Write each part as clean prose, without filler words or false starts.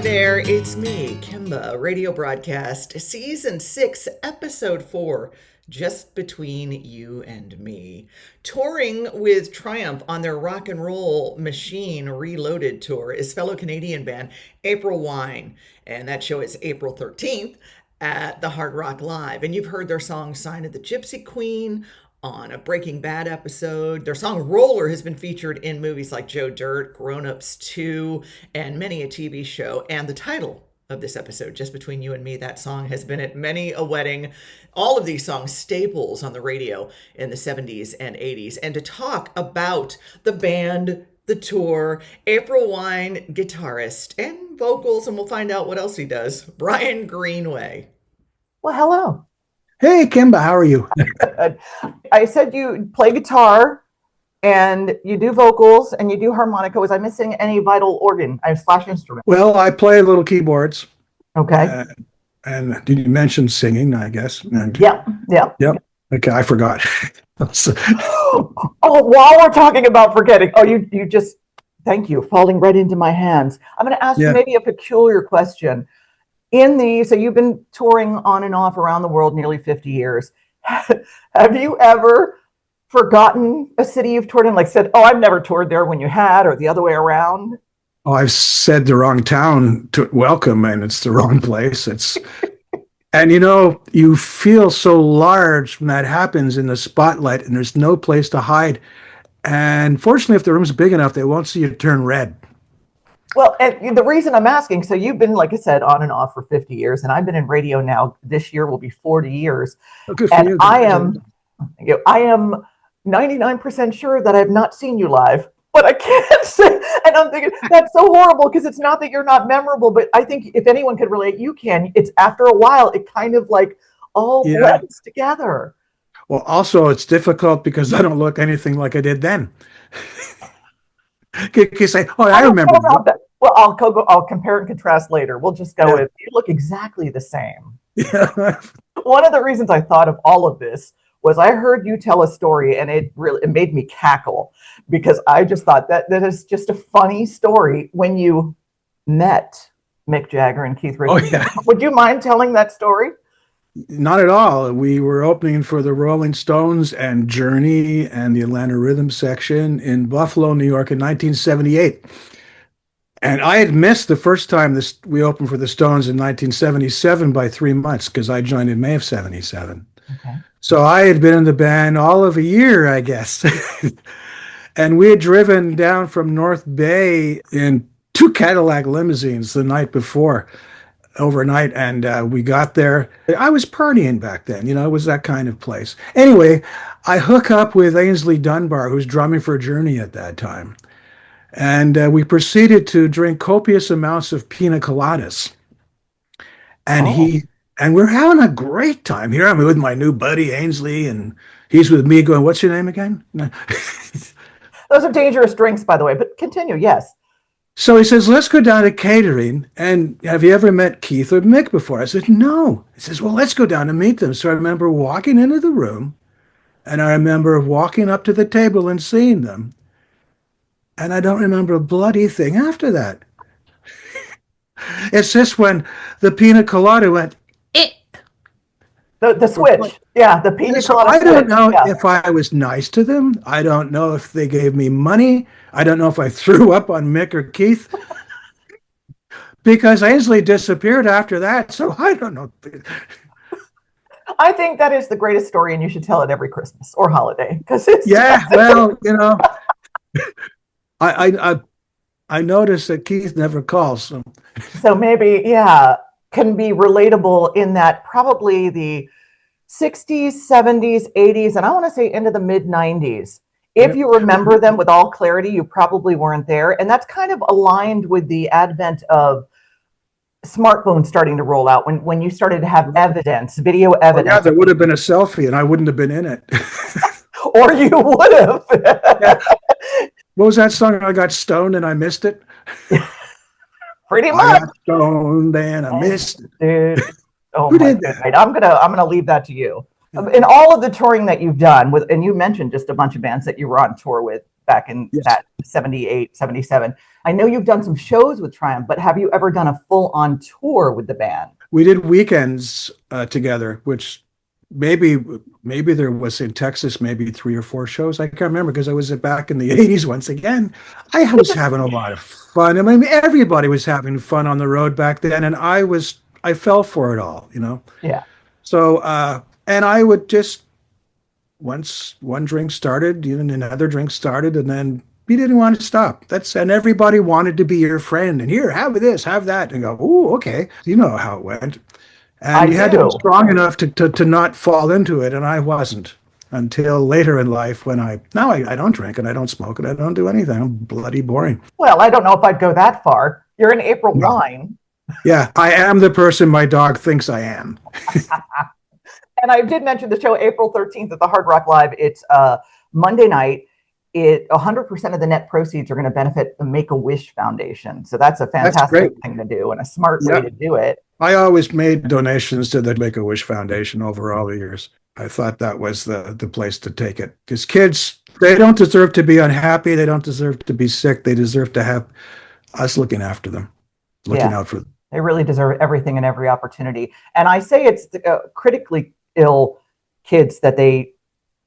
there, it's me, Kimba, radio broadcast, season 6, episode 4, just between you and me. Touring with Triumph on their Rock and Roll Machine Reloaded tour is fellow Canadian band April Wine, and that show is April 13th at the Hard Rock Live. And you've heard their song Sign of the Gypsy Queen on a Breaking Bad episode. Their song Roller has been featured in movies like Joe Dirt, Grown Ups 2, and many a TV show. And the title of this episode, Just Between You and Me, that song has been at many a wedding. All of these songs, staples on the radio in the 70s and 80s. And to talk about the band, the tour, April Wine, guitarist, and vocals, and we'll find out what else he does, Brian Greenway. Well, hello. Hey, Kimba, how are you? I said you play guitar and you do vocals and you do harmonica. Was I missing any vital organ? I slash instrument. Well, I play little keyboards. Okay. And did you mention singing, I guess? Yep. Okay, I forgot. Oh, while we're talking about forgetting. Oh, you just, thank you, falling right into my hands. I'm going to ask you maybe a peculiar question. So you've been touring on and off around the world nearly 50 years. Have you ever forgotten a city you've toured in? Like said, oh, I've never toured there when you had, or the other way around? Oh, I've said the wrong town to welcome, and it's the wrong place. And you feel so large when that happens in the spotlight, and there's no place to hide. And fortunately, if the room's big enough, they won't see you turn red. Well, and the reason I'm asking, so you've been, like I said, on and off for 50 years, and I've been in radio now. This year will be 40 years. Oh, good for and you. I am 99% sure that I've not seen you live, but I can't say. And I'm thinking that's so horrible because it's not that you're not memorable, but I think if anyone could relate, you can. It's after a while, it kind of like all blends together. Well, also it's difficult because I don't look anything like I did then. You say, oh, I remember that. Well, I'll compare and contrast later. We'll just go with, you look exactly the same. Yeah. One of the reasons I thought of all of this was I heard you tell a story, and it made me cackle because I just thought that is just a funny story when you met Mick Jagger and Keith Richards. Oh, yeah. Would you mind telling that story? Not at all. We were opening for the Rolling Stones and Journey and the Atlanta Rhythm section in Buffalo, New York in 1978. And I had missed the first time we opened for the Stones in 1977 by 3 months because I joined in May of 77. Okay. So I had been in the band all of a year, I guess. And we had driven down from North Bay in 2 Cadillac limousines the night before. Overnight, and we got there. I was partying back then, it was that kind of place. Anyway, I hook up with Ainsley Dunbar, who's drumming for Journey at that time. And we proceeded to drink copious amounts of pina coladas. And we're having a great time. Here I'm with my new buddy, Ainsley, and he's with me going, what's your name again? Those are dangerous drinks, by the way, but continue, yes. So he says, let's go down to catering. And have you ever met Keith or Mick before? I said, no. He says, well, let's go down and meet them. So I remember walking into the room, and I remember walking up to the table and seeing them. And I don't remember a bloody thing after that. It's just when the pina colada went, The switch. Yeah, the pina colada. I don't know if I was nice to them. I don't know if they gave me money. I don't know if I threw up on Mick or Keith. Because Ainsley disappeared after that, so I don't know. I think that is the greatest story, and you should tell it every Christmas or holiday. I noticed that Keith never calls. So maybe, can be relatable in that probably the 60s, 70s, 80s, and I want to say into the mid-90s. If you remember them with all clarity, you probably weren't there. And that's kind of aligned with the advent of smartphones starting to roll out, when you started to have video evidence. Yeah, there would have been a selfie, and I wouldn't have been in it. Or you would have. Yeah. What was that song? I got stoned and I missed it. Pretty much. I got stoned and I missed it. Dude. Oh, who did that? God. I'm gonna leave that to you. In all of the touring that you've done and you mentioned just a bunch of bands that you were on tour with back in that 78, 77. I know you've done some shows with Triumph, but have you ever done a full-on tour with the band? We did weekends together, which maybe there was in Texas, maybe 3 or 4 shows. I can't remember because I was back in the 80s once again. I was having a lot of fun. I mean, everybody was having fun on the road back then, and I fell for it all, you know? Yeah. So, and I would just, once one drink started, another drink started, and then you didn't want to stop. And everybody wanted to be your friend. And here, have this, have that. And go, oh, okay. You know how it went. And you had to be strong enough to not fall into it. And I wasn't until later in life when I don't drink and I don't smoke and I don't do anything. I'm bloody boring. Well, I don't know if I'd go that far. You're in April Wine. Yeah, I am the person my dog thinks I am. And I did mention the show April 13th at the Hard Rock Live. It's Monday night. 100% of the net proceeds are going to benefit the Make-A-Wish Foundation. So that's a fantastic thing to do and a smart way to do it. I always made donations to the Make-A-Wish Foundation over all the years. I thought that was the place to take it. Because kids, they don't deserve to be unhappy. They don't deserve to be sick. They deserve to have us looking after them, looking out for them. They really deserve everything and every opportunity. And I say it's critically ill kids that they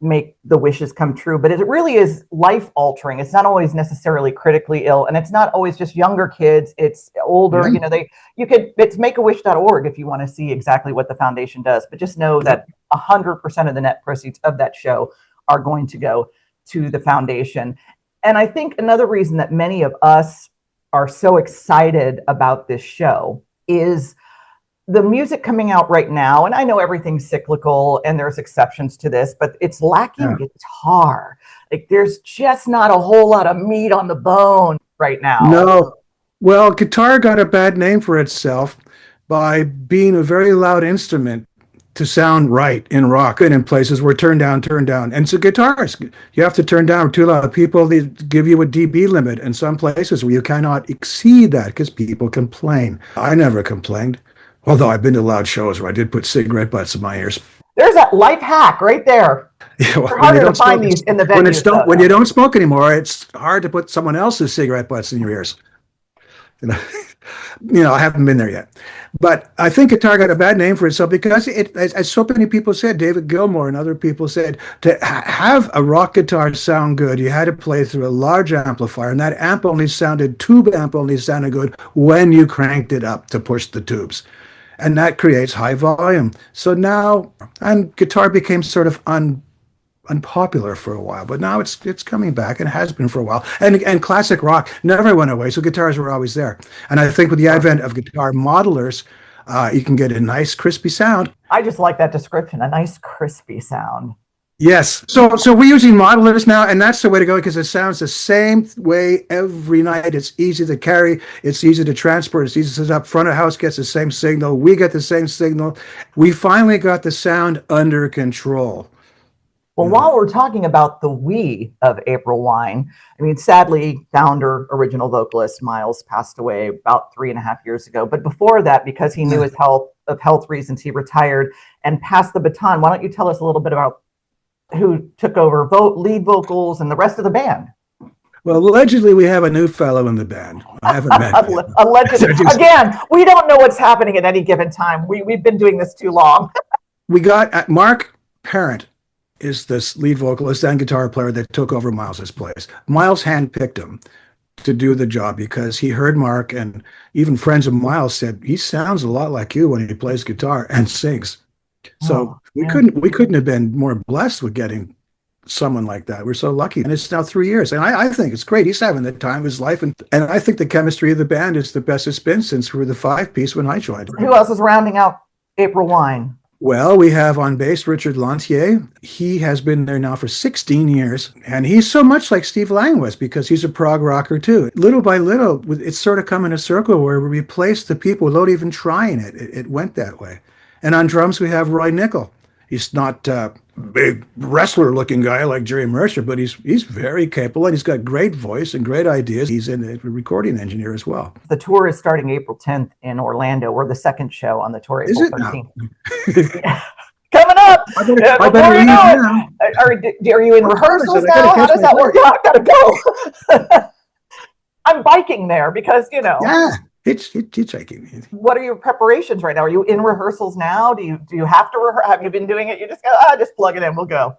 make the wishes come true, but it really is life altering. It's not always necessarily critically ill, and it's not always just younger kids. It's older. It's makeawish.org if you want to see exactly what the foundation does. But just know that 100% of the net proceeds of that show are going to go to the foundation. And I think another reason that many of us are so excited about this show is the music coming out right now. And I know everything's cyclical and there's exceptions to this, but it's lacking guitar. Like there's just not a whole lot of meat on the bone right now. No. Well, guitar got a bad name for itself by being a very loud instrument to sound right in rock and in places where turn down. And so guitars, you have to turn down too loud. People, they give you a dB limit in some places where you cannot exceed that because people complain. I never complained. Although I've been to loud shows where I did put cigarette butts in my ears. There's that life hack right there. Yeah, well, it's harder to find these in the venues. When you don't smoke anymore, it's hard to put someone else's cigarette butts in your ears. I haven't been there yet. But I think guitar got a bad name for itself because as so many people said, David Gilmour and other people said, to have a rock guitar sound good, you had to play through a large amplifier, and that tube amp only sounded good when you cranked it up to push the tubes. And that creates high volume. So now, and guitar became sort of unpopular for a while, but now it's coming back and has been for a while. And classic rock never went away, so guitars were always there. And I think with the advent of guitar modelers, you can get a nice crispy sound. I just like that description, a nice crispy sound. Yes. So we're using modelers now, and that's the way to go because it sounds the same way every night. It's easy to carry. It's easy to transport. It's easy to set up. Front of house gets the same signal. We get the same signal. We finally got the sound under control. Well, while we're talking about the we of April Wine, I mean, sadly, founder, original vocalist Miles passed away about 3.5 years ago. But before that, because he knew his health reasons, he retired and passed the baton. Why don't you tell us a little bit about who took over lead vocals and the rest of the band? Well, allegedly, we have a new fellow in the band. I haven't met him. Allegedly. Again, we don't know what's happening at any given time. We've been doing this too long. We got Mark Parent is this lead vocalist and guitar player that took over Miles's place. Miles handpicked him to do the job because he heard Mark, and even friends of Miles said he sounds a lot like you when he plays guitar and sings. So we couldn't have been more blessed with getting someone like that. We're so lucky. And it's now 3 years. And I think it's great. He's having the time of his life. And I think the chemistry of the band is the best it's been since we were the 5-piece when I joined. Who else is rounding out April Wine? Well, we have on bass Richard Lantier. He has been there now for 16 years. And he's so much like Steve Lang was because he's a prog rocker too. Little by little, it's sort of come in a circle where we replace the people without even trying it. It went that way. And on drums, we have Roy Nickel. He's not a big wrestler-looking guy like Jerry Mercer, but he's very capable, and he's got great voice and great ideas. He's a recording engineer as well. The tour is starting April 10th in Orlando. We're the second show on the tour, April 13th. Coming up! I better Before you leave know now. it, are you in rehearsals I gotta now? How catch does my that work? flight. Yeah, I've got to go. I'm biking there because, Yeah, it's hitchhiking. what are your preparations right now? Are you in rehearsals now? Do you have to rehearse? Have you been doing it? You just go, just plug it in. We'll go.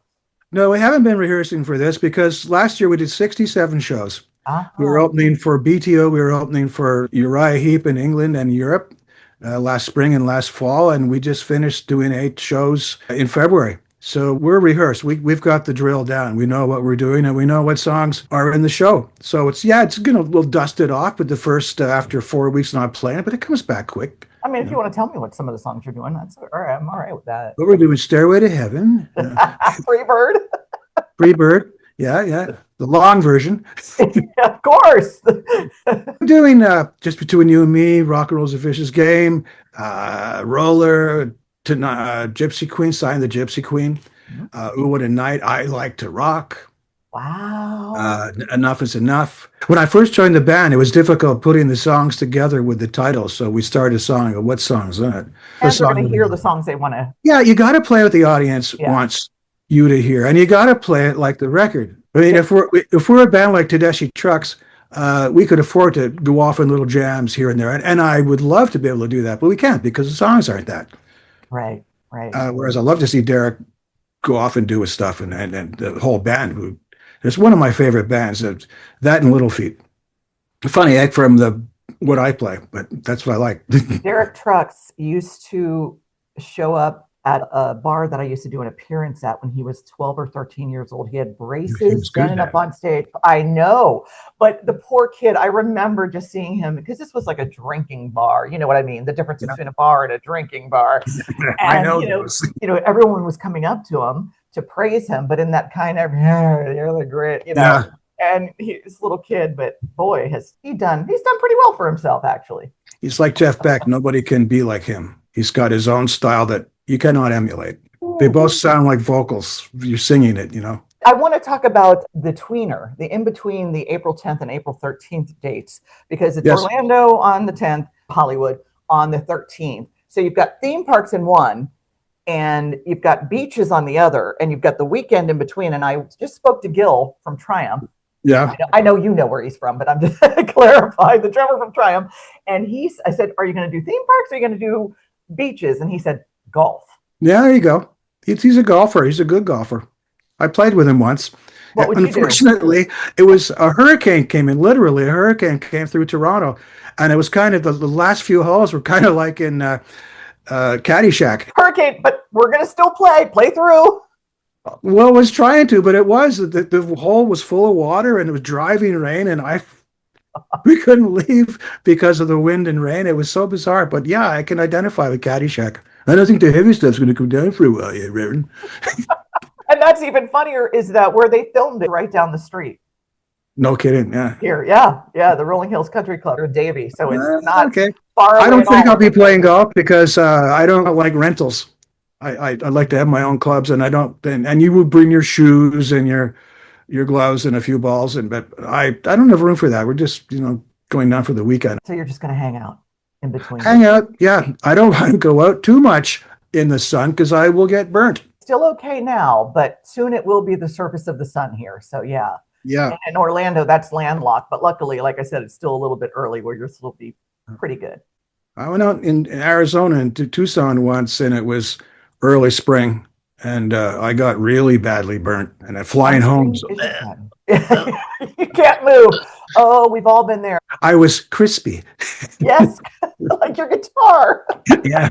No, we haven't been rehearsing for this because last year we did 67 shows. We were Uh-huh. opening for BTO, we were opening for Uriah Heep in England and Europe last spring and last fall, and we just finished doing 8 shows in February. So we're rehearsed. We've got the drill down. We know what we're doing and we know what songs are in the show. So it's gonna we'll dust it off with the first after 4 weeks not playing it, but it comes back quick. I mean, if you want to tell me what some of the songs you're doing, that's all right. I'm all right with that. But we're doing Stairway to Heaven, Free Bird. Free Bird. Yeah, yeah. The long version. Of course. I'm doing Just Between You and Me, Rock and Roll's a Vicious Game, Roller, Gypsy Queen, Sign the Gypsy Queen, Ooh, What a Night, I Like to Rock, Wow. Enough is Enough. When I first joined the band, it was difficult putting the songs together with the titles. So we started a song of what song's in it. Fans are going to hear the songs they want to. Yeah, you got to play what the audience wants you to hear, and you got to play it like the record. I mean, if we're a band like Tedeschi Trucks, we could afford to go off in little jams here and there, and I would love to be able to do that, but we can't because the songs aren't that. Right. Whereas I love to see Derek go off and do his stuff, and the whole band. It's one of my favorite bands. That and Little Feat. Funny act from what I play, but that's what I like. Derek Trucks used to show up at a bar that I used to do an appearance at when he was 12 or 13 years old. He had braces standing up on stage. I know, but the poor kid, I remember just seeing him because this was like a drinking bar. You know what I mean? The difference between a bar and a drinking bar. And, I know. Everyone was coming up to him to praise him, but in that kind of, you're the great, and he's a little kid, but boy, he's done pretty well for himself, actually. He's like Jeff Beck. Nobody can be like him. He's got his own style that you cannot emulate. They both sound like vocals. You're singing it, I want to talk about the tweener, the in between the April 10th and April 13th dates, because it's Orlando on the 10th, Hollywood on the 13th. So you've got theme parks in one, and you've got beaches on the other, and you've got the weekend in between. And I just spoke to Gil from Triumph. Yeah. I know you know where he's from, but I'm just clarifying, the drummer from Triumph. And I said, are you going to do theme parks? Or are you going to do beaches? And he said, golf. Yeah, there you go. He's a golfer. He's a good golfer. I played with him once. What would Unfortunately, it was a hurricane came in. Literally, a hurricane came through Toronto, and it was kind of the last few holes were kind of like in Caddyshack. Hurricane, but we're going to still play through. Well, I was trying to, but it was the hole was full of water and it was driving rain, and we couldn't leave because of the wind and rain. It was so bizarre, but yeah, I can identify with Caddyshack. I don't think the heavy stuff's going to come down for a while yet, Reverend. And that's even funnier is that where they filmed it right down the street. No kidding, yeah. Here, the Rolling Hills Country Club in Davie. So it's not far away. I don't think I'll be playing golf because I don't like rentals. I like to have my own clubs, and I don't. And you would bring your shoes and your gloves and a few balls, but I don't have room for that. We're just going down for the weekend. So you're just going to hang out in between. Hang out, yeah. I don't want to go out too much in the sun because I will get burnt. Still okay now, but soon it will be the surface of the sun here. So yeah. Yeah. And Orlando, that's landlocked, but luckily, like I said, it's still a little bit early where you'll still be pretty good. I went out in Arizona into Tucson once, and it was early spring, and I got really badly burnt, and flying home. So, you can't move. Oh, we've all been there. I was crispy. Yes, like your guitar. Yeah.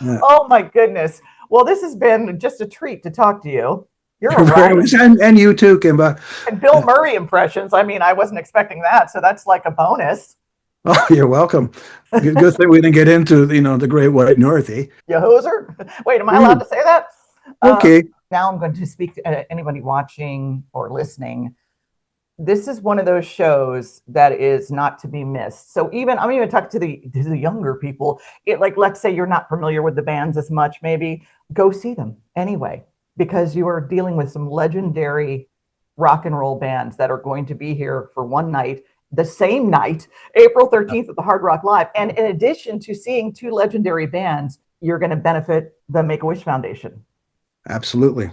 Oh my goodness. Well, this has been just a treat to talk to you. You're a writer. And you too, Kimba. And Bill Murray impressions. I mean, I wasn't expecting that, so that's like a bonus. Oh, you're welcome. Good thing we didn't get into, the Great White North, eh? You hoser. Wait, am I allowed to say that? Okay. Now I'm going to speak to anybody watching or listening. This is one of those shows that is not to be missed. So I'm even talking to the younger people. Let's say you're not familiar with the bands as much, maybe go see them anyway, because you are dealing with some legendary rock and roll bands that are going to be here for one night, the same night, April 13th at the Hard Rock Live. And in addition to seeing two legendary bands, you're going to benefit the Make-A-Wish Foundation. Absolutely.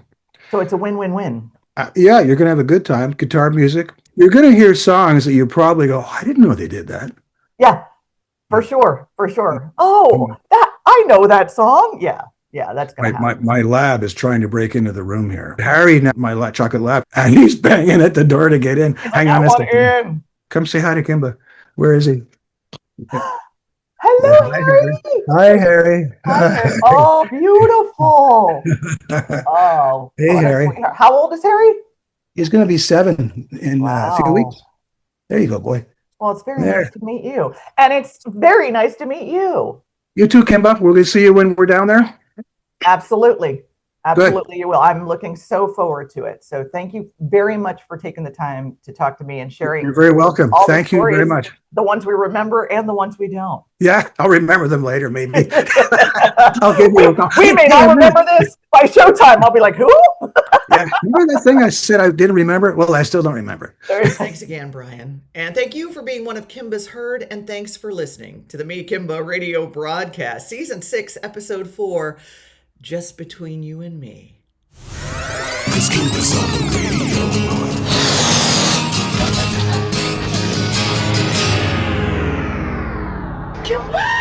So it's a win-win-win. Yeah, you're going to have a good time. Guitar music. You're going to hear songs that you probably go, oh, I didn't know they did that. Yeah, for sure. For sure. Oh, I know that song. Yeah. Yeah, that's going to happen. My lab is trying to break into the room here. Harry, my chocolate lab, and he's banging at the door to get in. Hang on a second. Come say hi to Kimba. Where is he? Hello, Harry. Hi, Harry. Hi, Harry. Oh, beautiful. Oh, hey, Harry. How old is Harry? He's going to be 7 in a few weeks. There you go, boy. Well, it's very nice to meet you. And it's very nice to meet you. You too, Kimba. Will we see you when we're down there? Absolutely. Absolutely, Good. you will. I'm looking so forward to it. So thank you very much for taking the time to talk to me and sharing. You're very welcome. Thank you very much. The ones we remember and the ones we don't. Yeah, I'll remember them later, maybe. I'll give you a call. We may not remember this by showtime. I'll be like, who? Yeah, remember that thing I said I didn't remember? Well, I still don't remember. Thanks again, Brian. And thank you for being one of Kimba's herd. And thanks for listening to the Me Kimba radio broadcast, Season 6, Episode 4, Just Between You and Me. Let's keep this on the radio. Kimba!